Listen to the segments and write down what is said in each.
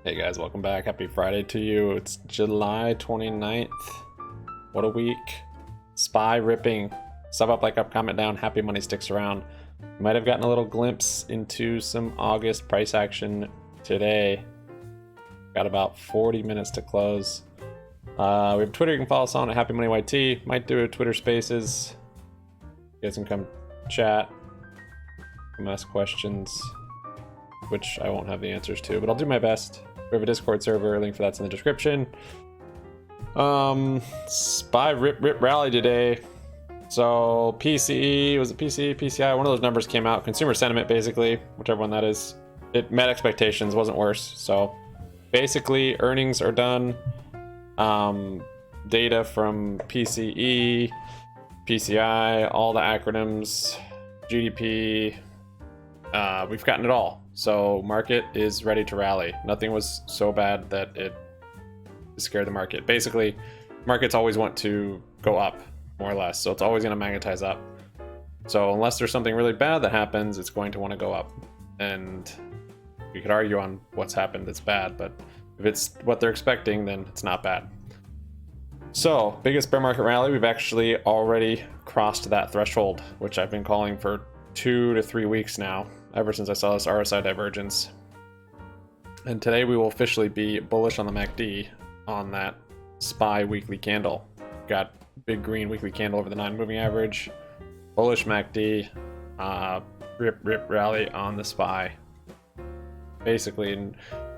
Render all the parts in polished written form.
Hey guys, welcome back. Happy Friday to you. It's July 29th. What a week. SPY ripping. Sub up, like up, comment down. Happy money sticks around. Might have gotten a little glimpse into some August price action today. Got about 40 minutes to close. We have Twitter. You can follow us on at Happy Money YT. Might do a Twitter Spaces. You guys can come chat, come ask questions, which I won't have the answers to, but I'll do my best. We have a Discord server, link for that's in the description. SPY rip rally today. So PCE, was it PCE, PCI? One of those numbers came out. Consumer sentiment, basically, whichever one that is. It met expectations, wasn't worse. So basically, earnings are done. Data from PCE, PCI, all the acronyms, GDP. We've gotten it all. So market is ready to rally. Nothing was so bad that it scared the market. Basically, markets always want to go up, more or less. So it's always going to magnetize up. So unless there's something really bad that happens, it's going to want to go up. And we could argue on what's happened that's bad, but if it's what they're expecting, then it's not bad. So biggest bear market rally, we've actually already crossed that threshold, which I've been calling for 2 to 3 weeks now, ever since I saw this RSI divergence. And today we will officially be bullish on the MACD on that SPY weekly candle. Got big green weekly candle over the 9 moving average, bullish MACD, rip rally on the SPY. Basically, in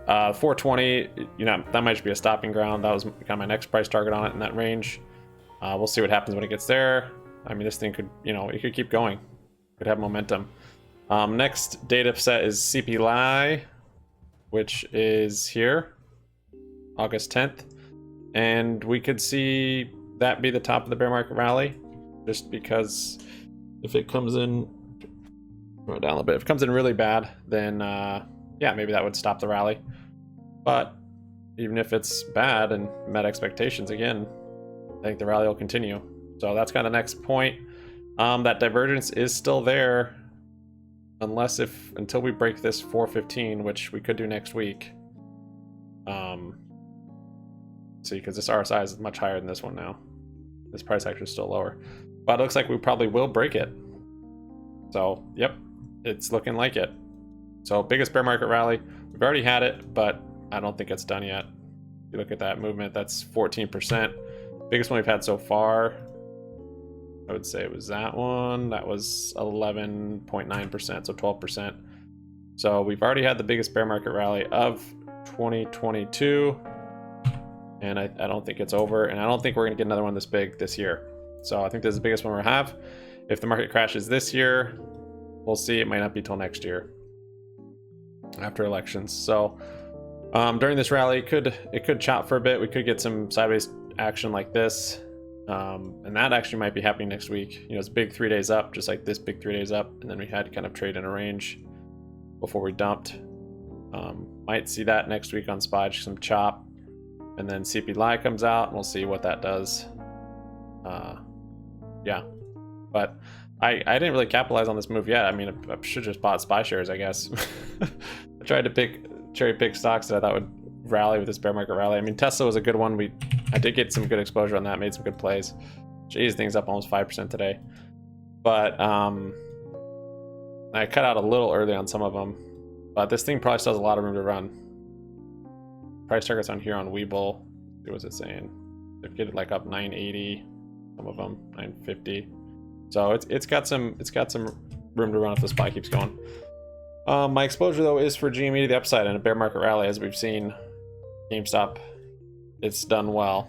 420, you know, that might just be a stopping ground. That was kind of my next price target on it in that range. We'll see what happens when it gets there. I mean, this thing could, you know, it could keep going. Could have momentum. Next data set is CPI, which is here, August 10th. And we could see that be the top of the bear market rally, just because if it comes in, go down a little bit, if it comes in really bad, then yeah, maybe that would stop the rally. But even if it's bad and met expectations again, I think the rally will continue. So that's kind of the next point. That divergence is still there, until we break this 415, which we could do next week. See, because this RSI is much higher than this one now. This price action is still lower, but it looks like we probably will break it. So, yep, it's looking like it. So, biggest bear market rally. We've already had it, but I don't think it's done yet. If you look at that movement, that's 14%. Biggest one we've had so far, I would say it was that one. That was 11.9%, so 12%. So we've already had the biggest bear market rally of 2022, and I don't think it's over, and I don't think we're going to get another one this big this year. So I think this is the biggest one we'll have. If the market crashes this year, we'll see. It might not be till next year, after elections. So during this rally, it could chop for a bit. We could get some sideways action like this. And that actually might be happening next week. You know, it's big 3 days up, just like this big 3 days up, and then we had to kind of trade in a range before we dumped. Might see that next week on SPY, just some chop, and then CPI comes out, and we'll see what that does. Yeah, but I didn't really capitalize on this move yet. I mean, I should just bought SPY shares, I guess. I tried to cherry pick stocks that I thought would rally with this bear market rally. I mean, Tesla was a good one. I did get some good exposure on that, made some good plays. Jeez, things up almost 5% today. But I cut out a little early on some of them. But this thing probably still has a lot of room to run. Price targets on here on Webull. What was it saying? They've get it like up 980. Some of them 950. So it's got some room to run if the SPY keeps going. My exposure though is for GME to the upside in a bear market rally, as we've seen. GameStop, it's done well,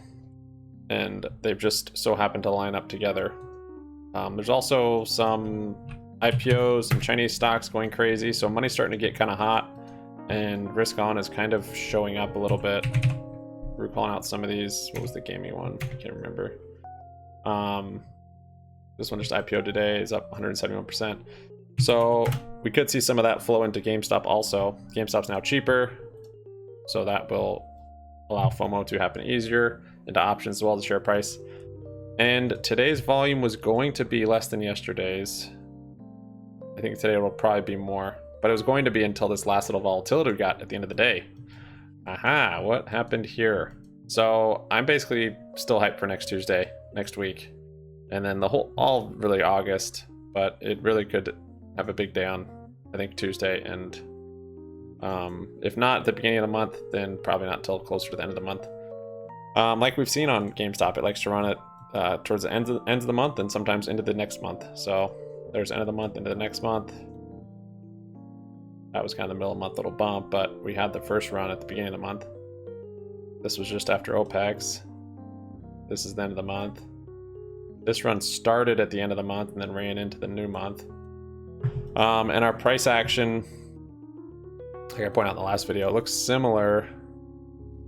and they've just so happened to line up together. There's also some IPOs, some Chinese stocks going crazy, so money's starting to get kind of hot, and risk on is kind of showing up a little bit. We're calling out some of these. What was the gaming one? I can't remember. This one just IPO today, is up 171%. So we could see some of that flow into GameStop also. GameStop's now cheaper, so that will allow FOMO to happen easier, into options as well as the share price. And today's volume was going to be less than yesterday's. I think today will probably be more, but it was going to be until this last little volatility we got at the end of the day, Aha, what happened here? So I'm basically still hyped for next Tuesday, next week. And then all really August, but it really could have a big day on, I think, Tuesday. And if not at the beginning of the month, then probably not till closer to the end of the month. Like we've seen on GameStop, it likes to run it towards the end of the month and sometimes into the next month. So there's end of the month into the next month. That was kind of the middle of the month little bump, but we had the first run at the beginning of the month. This was just after OPEX. This is the end of the month. This run started at the end of the month and then ran into the new month. And our price action, like I pointed out in the last video, it looks similar.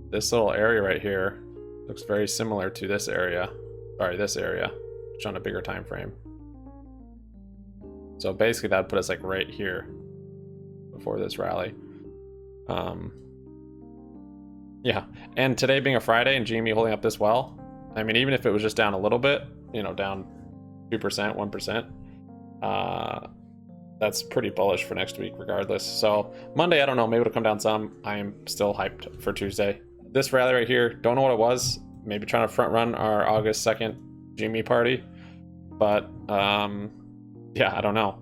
This little area right here looks very similar to this area. Sorry, this area, just on a bigger time frame. So basically that would put us like right here before this rally. Yeah, and today being a Friday and GME holding up this well, I mean, even if it was just down a little bit, you know, down 2%, 1%, that's pretty bullish for next week regardless. So Monday, I don't know, maybe it'll come down some. I am still hyped for Tuesday. This rally right here, don't know what it was. Maybe trying to front run our August 2nd GME party. But yeah, I don't know.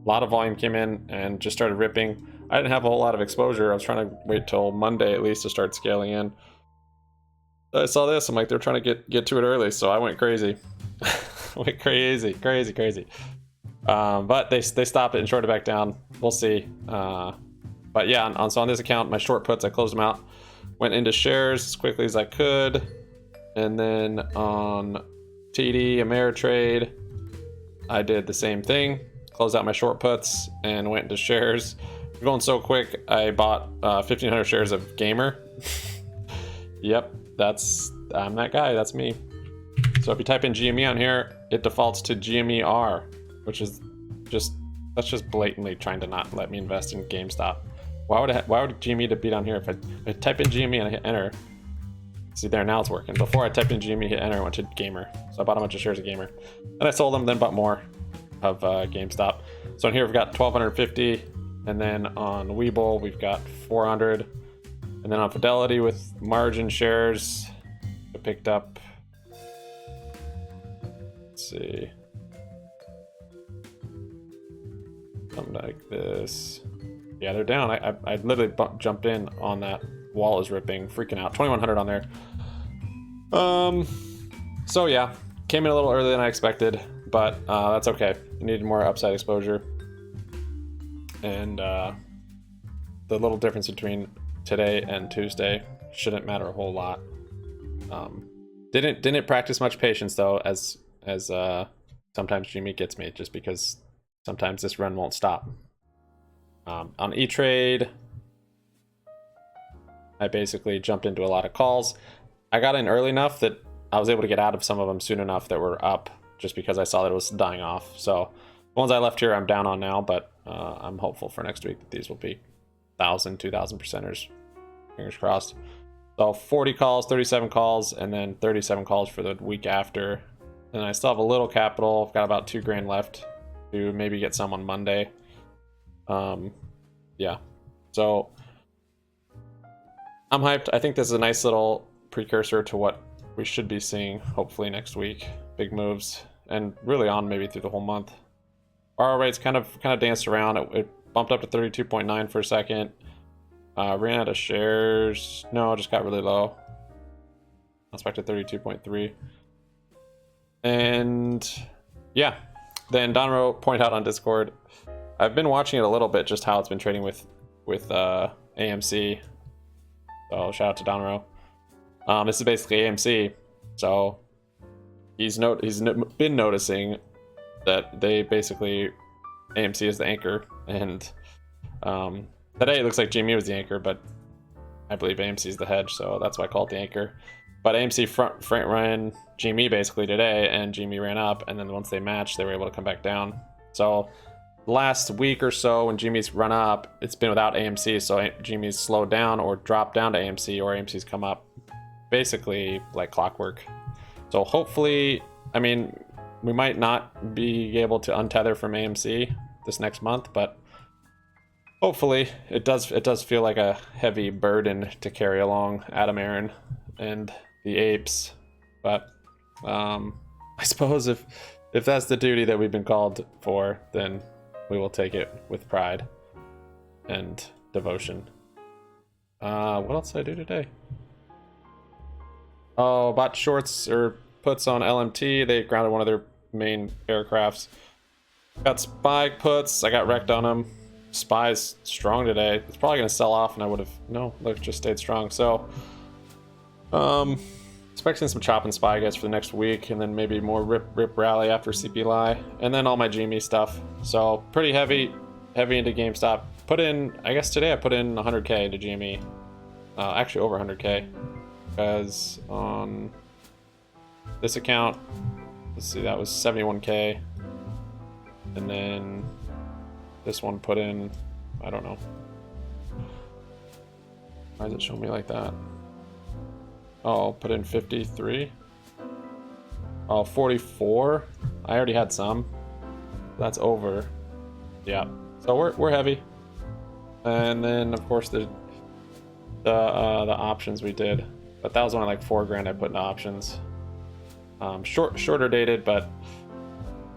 A lot of volume came in and just started ripping. I didn't have a whole lot of exposure. I was trying to wait till Monday at least to start scaling in. I saw this, I'm like, they're trying to get to it early, so I went crazy. Went crazy. But they stopped it and shorted back down. We'll see. But yeah, so on this account, my short puts, I closed them out. Went into shares as quickly as I could. And then on TD, Ameritrade, I did the same thing. Closed out my short puts and went into shares. Going so quick, I bought 1,500 shares of Gamer. Yep, I'm that guy, that's me. So if you type in GME on here, it defaults to GMER, which is that's just blatantly trying to not let me invest in GameStop. Why would GME be down here if I type in GME and I hit enter? See there, now it's working. Before I typed in GME, hit enter, I went to Gamer. So I bought a bunch of shares of Gamer. Then I sold them, then bought more of GameStop. So in here we've got 1,250, and then on Webull we've got 400, and then on Fidelity with margin shares, I picked up, let's see, something like this. Yeah, they're down. I literally jumped in on that wall is ripping, freaking out. 2,100 on there. So yeah, came in a little earlier than I expected, but that's okay. I needed more upside exposure, and the little difference between today and Tuesday shouldn't matter a whole lot. Didn't practice much patience though, as sometimes GME gets me, just because sometimes this run won't stop. On E-Trade, I basically jumped into a lot of calls. I got in early enough that I was able to get out of some of them soon enough that were up, just because I saw that it was dying off. So the ones I left here I'm down on now, but I'm hopeful for next week that these will be 1,000, 2,000 percenters. Fingers crossed. So 40 calls, 37 calls, and then 37 calls for the week after. And I still have a little capital. I've got about $2,000 left to maybe get some on Monday. Yeah, so I'm hyped. I think this is a nice little precursor to what we should be seeing hopefully next week. Big moves, and really on maybe through the whole month. RR rates kind of danced around. It bumped up to 32.9 for a second. Ran out of shares. No, just got really low. I was back to 32.3. And yeah, then Donro pointed out on Discord, I've been watching it a little bit, just how it's been trading with AMC. So shout out to Donro. This is basically AMC. So he's been noticing that they basically, AMC is the anchor, and today it looks like GME was the anchor, but I believe AMC is the hedge, so that's why I call it the anchor. But AMC front ran GME basically today, and GME ran up, and then once they matched, they were able to come back down. So last week or so, when GME's run up, it's been without AMC, so GME's slowed down or dropped down to AMC, or AMC's come up basically like clockwork. So hopefully, I mean, we might not be able to untether from AMC this next month, but hopefully it does feel like a heavy burden to carry along Adam Aaron and the apes, but I suppose if that's the duty that we've been called for, then we will take it with pride and devotion. What else did I do today? Oh, bought shorts or puts on LMT. They grounded one of their main aircrafts. Got spy puts. I got wrecked on them. Spy's strong today. It's probably gonna sell off, and I would have look, just stayed strong. So, expecting some chop and spy guys for the next week, and then maybe more rip rally after CP Lie, and then all my GME stuff. So pretty heavy into GameStop. I guess today I put in 100k to GME. Actually over 100k, because on this account, let's see, that was 71k, and then this one put in, I don't know. Why does it show me like that? Oh, I'll put in 53. Oh, 44. I already had some. That's over. Yeah. So we're heavy. And then of course the options we did, but that was only like $4,000 I put in options. Shorter dated, but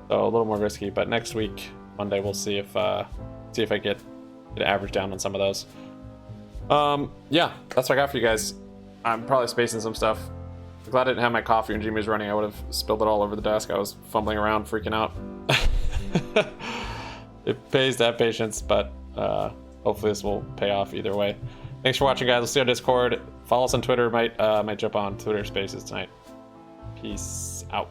so a little more risky. But next week, Monday, we'll see if I get the average down on some of those. Yeah, that's what I got for you guys. I'm probably spacing some stuff. I'm glad I didn't have my coffee when Jimmy was running. I would have spilled it all over the desk. I was fumbling around, freaking out. It pays to have patience, but hopefully this will pay off either way. Thanks for watching, guys. We'll see you on Discord. Follow us on Twitter. Might jump on Twitter Spaces tonight. Peace out.